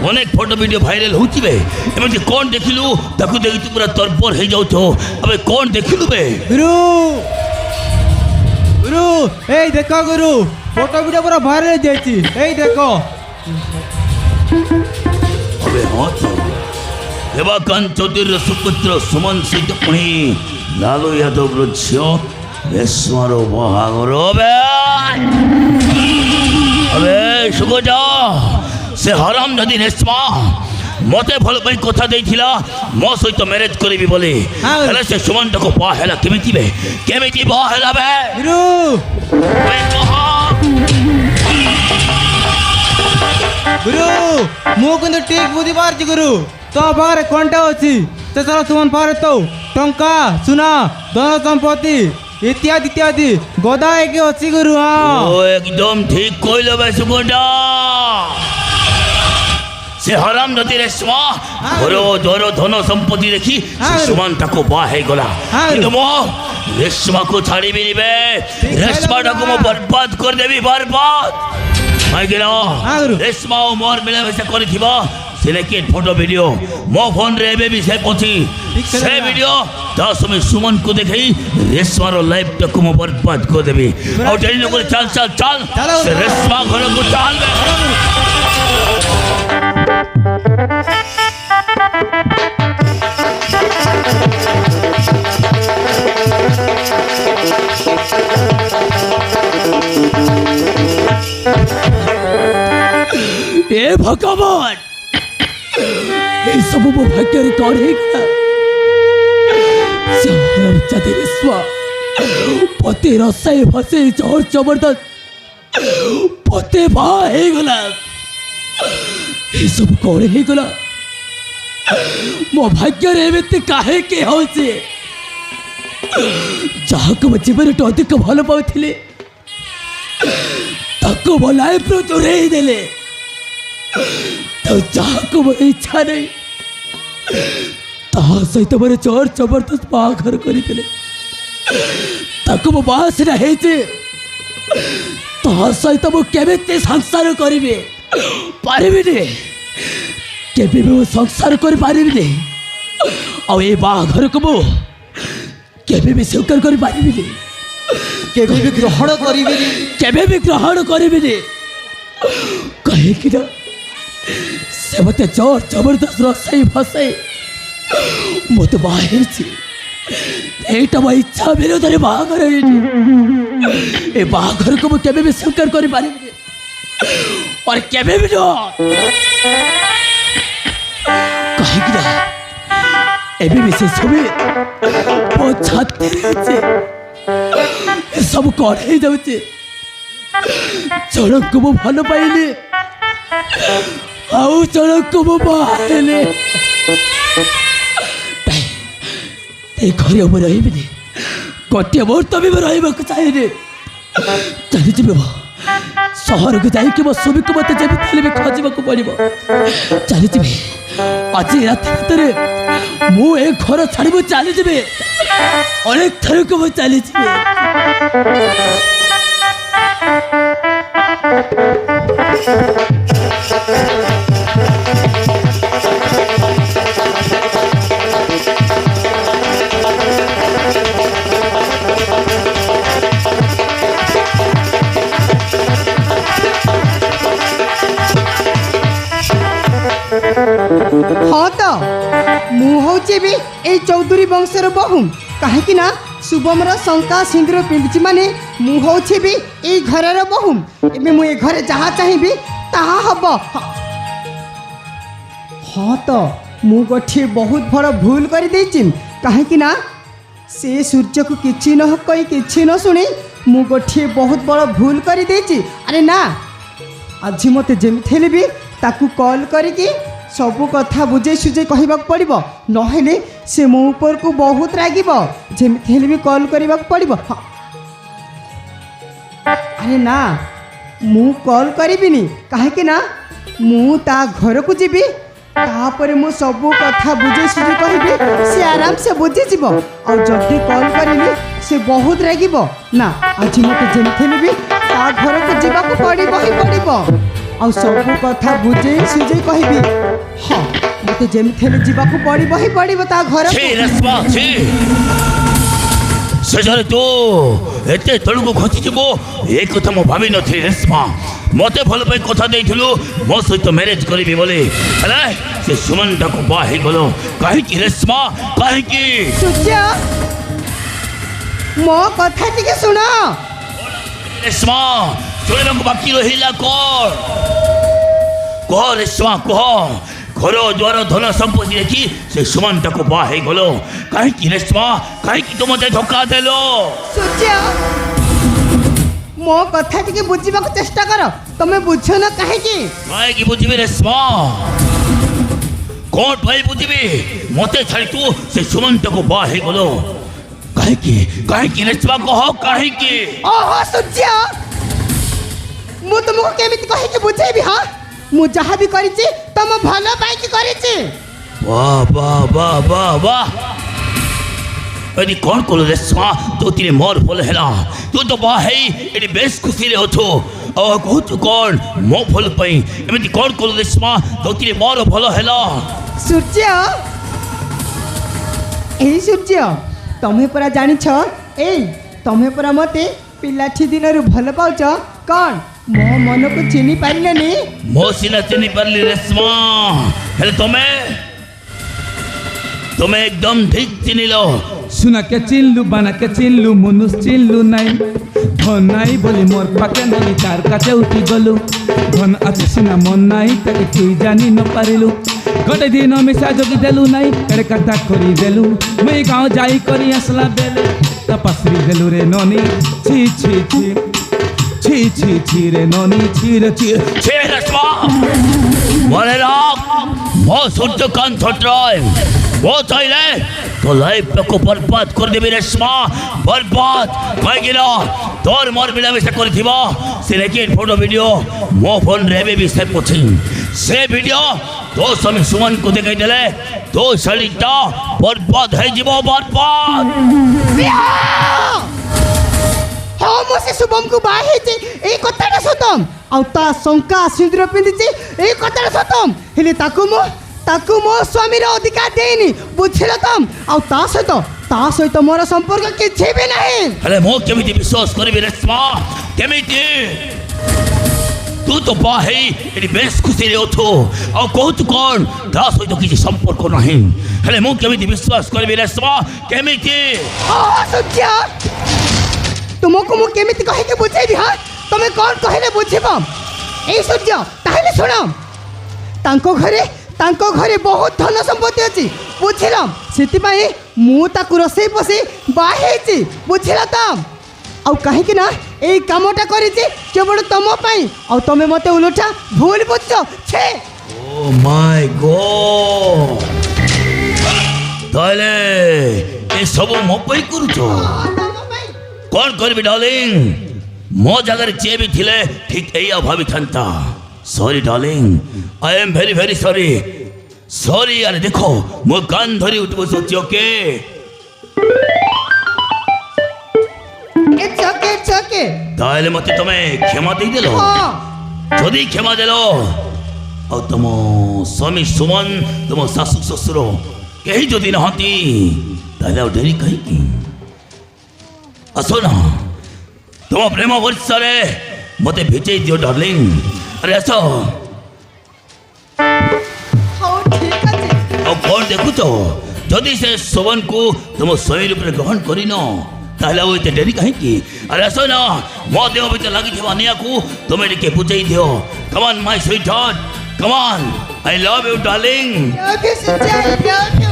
अनेक photo video viral होतिबे एमति कोन देखिलु ताकू देखि तू पूरा तरबर हे जाउ छो अबे कोन देखिलु बे गुरु गुरु ए देखो गुरु फोटो वीडियो पूरा भाइराल हो जाइछि ए देखो अबे हां तो देवाकांत चौधरी सुपुत्र सुमन सहित पुणी लालू यादव झियो रेशमार बाहागर अबे सुगजा से हराम जदि रेशमा मते भल पई कथा देथिला मो सहित मैरिज करबी बोले हेले से सुमन को बा हेला केमिति बा हेला बे गुरु बे कहा गुरु मो কিন্তু ঠিক বুঝি পারছি গুরু তো পারে কোনটা আছে তেছাড়া তোমার পারে তো টঙ্কা সোনা ধন সম্পত্তি ইত্যাদি ইত্যাদি গদায় কি আছে গুরু ও একদম ঠিক কইলো বে সুগডা से हराम नदी रेशमा घरो द्वारो धन संपत्ति देखी सुमन ताको बा हे गला किंतु मो रेशमा को छाड़ी भी बे रेशमा को मो बर्बाद कर देबी बर्बाद माय गेलो रेशमा ओ मोर मिले वैसे करी थिबा सिलेक्टेड फोटो वीडियो मो फोन रे बे भी से पछी से वीडियो ता समय सुमन को देखई रेशमा रो लाइफ तक मो बर्बाद कर देबी और जल्दी लोग चल चल चल से रेशमा घर को चल ए भगवान ये सब वो भाग्य रिकॉर्ड है क्या शहर चतेरे स्वा पते रसाई फसे जोर जबरदस्त पते बा है गला ये सब कौन है गला मो भाग्य रे एते काहे के होছে जाको जीवन तो अधिक भल पाउथिले ताको भलाई प्रो जोरे देले तो जाको मोर इच्छा नहीं ता सहित मोर जोर जबरदस्त बाघर करी देले ताको मो बास रहे जे ता सहित मो केबेते संसार करिवे पारिबिने केबे मो संसार कर पारिबिने आ ए बाघर को मो केबे भी स्वीकार कर पारिबिने केबे भी ग्रहण करिबिनी केबे भी ग्रहण करिबिने कहे कि ना से मते जोर जबरदस्त रसाई फसाई मत बाहर छी एटा मो इच्छा विरोधरे बाघर ए बाघर को मो केबे भी स्वीकार कर पारिबिने और केबे भी न कहे कि ना एबे भी से छवि ओ छाती रे ए सब कढ़े जाउचे चढ़क को मो भल पाइले आउ चढ़क को मो बाहले ए घरे हम रहिबिनी गोटे मुहूर्त भी रहिबाक चाहिए चली जीव सहर को जाइए मो सुमी को मत जमी भी खोजक पड़ो चली जी आज रात भितर मु घर छाड़ी चली जी अनेक थर को मु चली हाँ तो मुझे भी ये चौधरी वंशर बहु कहीं ना शुभमर शंका सिंदूर पिंधि माने मुझे भी ये घर बहु एवं मुझे घरे जहाँ चाहिए ताहा हम हाँ तो मु गोटे बहुत बड़ भूल कर कहीं ना से सूर्य को किसी न कही किसी न शुणी मु गोटे बहुत बड़ भूल कर अरे ना आज मत जमी भी ताकू कॉल करके सबू कथा बुझे सुझे कहवाक पड़ो नहेले से मो ऊपर को बहुत रागिब जमी भी कॉल करने पड़ो हाँ। अरे ना मु कॉल करिबिनी कहीं ना मु ता घर को जीवी तापर मु सबू कथा बुझे सुझे कहबी से आराम से बुझी जीव और जल्दी कॉल करेनि से बहुत रागिब ना आज मत जमी भी ता घर को जीवाक पड़ो ही पड़ो। ଆଉ ସବୁ କଥା ବୁଝେଇ ସୁଝେଇ କହିବି। ହଁ ମୋତେ ଯେମିତି ହେଲେ ଯିବାକୁ ପଡ଼ିବ ହିଁ ପଡ଼ିବ ତା ଘର। ଛି ରେଶ୍ମା ଛି ସେଠାରେ ତୁ ଏତେ ତଳକୁ ଖସିଯିବୁ ଏ କଥା ମୁଁ ଭାବିନଥିଲି ରେଶ୍ମା। ମୋତେ ଭଲ ପାଇଁ କଥା ଦେଇଥିଲୁ ମୋ ସହିତ ମ୍ୟାରେଜ୍ କରିବି ବୋଲି, ହେଲେ ସେ ସୁମନଟାକୁ ବାହା ହେଇଗଲ କାହିଁକି ରେଶ୍ମା କାହିଁକି? ସୂର୍ଯ୍ୟ ମୋ କଥା ଟିକେ ଶୁଣ। ରେଶ୍ମା ଶୁଣିବାକୁ ବାକି ରହିଲା କଣ? କହ ରେଶ୍ମା କହ। ଘର ଦ୍ୱାର ଧନ ସମ୍ପତ୍ତି ଦେଖି ସେ ସୁମନଟାକୁ ବାହା ହେଇଗଲ କାହିଁକି ରେଶ୍ମା କାହିଁକି ତୁ ମୋତେ ଧୋକା ଦେଲ? ସୂର୍ଯ୍ୟ ମୋ କଥା ଟିକେ ବୁଝିବାକୁ ଚେଷ୍ଟା କର। ତମେ ବୁଝୁନ କାହିଁକି? କାହିଁକି ବୁଝିବି ରେଶ୍ମା? କଣ ପାଇଁ ବୁଝିବି? ମୋତେ ଛାଡ଼ି ତୁ ସେ ସୁମନଟାକୁ ବାହା ହେଇଗଲ କାହିଁକି କାହିଁକି ରେଶ୍ମା କହ କାହିଁକି? ଓହୋ ସୂର୍ଯ୍ୟ ମୁଁ ତୁମକୁ କେମିତି କହିକି ବୁଝେଇବି? ହଁ ମୁଁ ଯାହା ବି କରିଛି ତମ ଭଲ ପାଇକି କରିଛି। ବାଃ ବାଃ ବାଃ ବାଃ ବାଃ ଏଠି କ'ଣ କଲୁ ରେଶ୍ମା? ତୋତିରେ ମୋର ଭଲ ହେଲା। ତୁ ତ ବାହା ହେଇ ଏଠି ବେଶ ଖୁସିରେ ଅଛୁ ଆଉ କହୁଛୁ କ'ଣ ମୋ ଭଲ ପାଇଁ? ଏମିତି କ'ଣ କଲୁ ରେଶ୍ମା? ତୋତିରେ ମୋର ଭଲ ହେଲା। ସୂର୍ଯ୍ୟ ଏଇ ସୂର୍ଯ୍ୟ ତମେ ପରା ଜାଣିଛ ଏଇ ତମେ ପରା ମୋତେ ପିଲାଠି ଦିନରୁ ଭଲ ପାଉଛ। କ'ଣ ମୋ ମନକୁ ଚିହ୍ନି ପାରିଲନି? ମୋ ସିନା ଚିହ୍ନି ପାରିଲି ରେଶ୍ମା, ହେଲେ ତମେ একদম ঠিক চিনিল। সোনাকে চিনলু বানাকে চিনলু মনুষ চিনলু নাই ধন নাই বলি মোর পাকে নলি তার কাছে উঠি গলু ধন আছে সিনা মন নাই তাকে তুই জানি ন পারিলু গোটে দিন মিশা যোগি দেলু নাই কেড়ে কাটা করি দেলু মুই গাঁও যাই করি আসলা বেলে তপস্বী দেলু রে ননি ছি ছি ছি ছি ছি ছি রে ননি ছি রে ছি ছি রেশ্মা মনে রাখ वो सूर्यकांत छटराय वो चाहले तो लाइफ को बर्बाद कर देबी रेश्मा बर्बाद कह गिला तोर मोर मिलामिशा करथिबा से लेकिन फोटो वीडियो मो फोन रे भी सेव अछि से वीडियो तो समय सुमन को देखाई देले तो शरीरटा बर्बाद है जीवो बर्बाद। हाँ मो से शुभम को बाहे हेचे ए कथाटा सतम आउ ता शंका सिंदूर पिंदिची ए कथाटा सतम हेले ताकू मो स्वामी रो अधिकार देनी बुझिल तम आउ ता सहित मोर संपर्क किछि भी नहीं। अरे मो केमिति विश्वास करबी रेश्मा केमिति? तू तो बाहे एटी बेस खुशी रे अथो आ कहत कोन ता सहित किछि संपर्क नहीं हेले मो केमिति विश्वास करबी रेश्मा केमिति? ओ सत्य तुमको मु केमिति कहि के बुझेबी? हां तमे कोन कहले बुझिबो ए सूर्य ताहले सुनो तांको घरे बहुत धन संपत्ति अछि बुझिलम सेति पई मु ताकु रसई पसी बाहेची बुझिला तम आउ कहि कि ना ए कामटा करिछि केवल तम पई आउ तमे मते उलटा भूल बुझछो छे। ओ माय गॉड ताले ए सब मो पई करूछो कौन करबी डार्लिंग? मो जगह जे भी थिले ठीक एया भाभी थांता। Sorry darling I am very very sorry sorry यार देखो मो कान धरी उठबो सोची ओके इट्स ओके ताले मते तमे क्षमा दे देलो हां जदी क्षमा देलो और तुम स्वामी सुमन तुम सासु ससुर कहीं जदि नहती ताले डेरी कहीं की असो ना तुम प्रेम वर्ष रे मते भेजे दियो डार्लिंग। अरे असो हां ठीक अछि और कौन देखु तो जदि से सुमन को तुम स्वयं रूप ग्रहण करिन ताले वो इते डेरी कहीं की? अरे असो ना मो देह भीतर लगी थिबा निया को तुम एके बुझाई दियो। Come on my sweet heart come on I love you darling. Love you सच्चाई लव